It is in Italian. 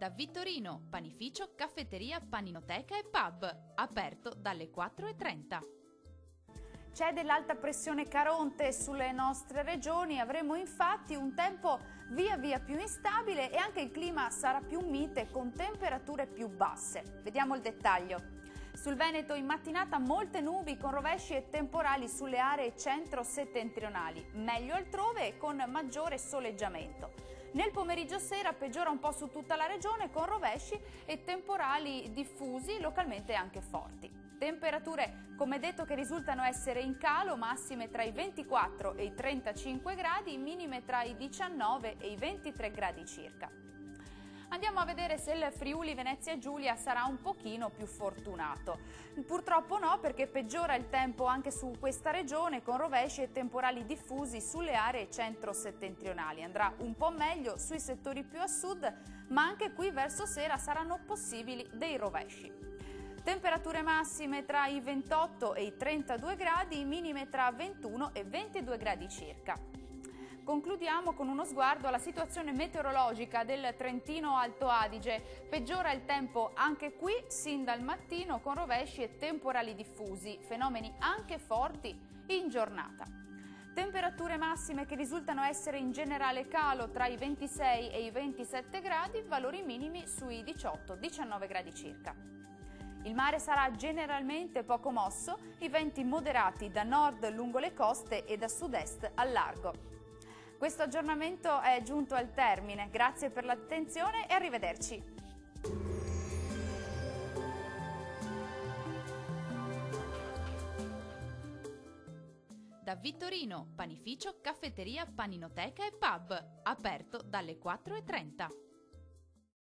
Da Vittorino, panificio, caffetteria, paninoteca e pub, aperto dalle 4:30. C'è dell'alta pressione Caronte sulle nostre regioni, avremo infatti un tempo via via più instabile e anche il clima sarà più mite con temperature più basse. Vediamo il dettaglio. Sul Veneto in mattinata molte nubi con rovesci e temporali sulle aree centro-settentrionali, meglio altrove e con maggiore soleggiamento. Nel pomeriggio sera peggiora un po' su tutta la regione con rovesci e temporali diffusi, localmente anche forti. Temperature, come detto, che risultano essere in calo, massime tra i 24 e i 35 gradi, minime tra i 19 e i 23 gradi circa. Andiamo a vedere se il Friuli Venezia Giulia sarà un pochino più fortunato. Purtroppo no, perché peggiora il tempo anche su questa regione con rovesci e temporali diffusi sulle aree centro-settentrionali. Andrà un po' meglio sui settori più a sud, ma anche qui verso sera saranno possibili dei rovesci. Temperature massime tra i 28 e i 32 gradi, minime tra 21 e 22 gradi circa. Concludiamo con uno sguardo alla situazione meteorologica del Trentino Alto Adige. Peggiora il tempo anche qui sin dal mattino con rovesci e temporali diffusi, fenomeni anche forti in giornata. Temperature massime che risultano essere in generale calo tra i 26 e i 27 gradi, valori minimi sui 18-19 gradi circa. Il mare sarà generalmente poco mosso, i venti moderati da nord lungo le coste e da sud-est al largo. Questo aggiornamento è giunto al termine, grazie per l'attenzione e arrivederci. Da Vittorino, panificio, caffetteria, paninoteca e pub, aperto dalle 4:30.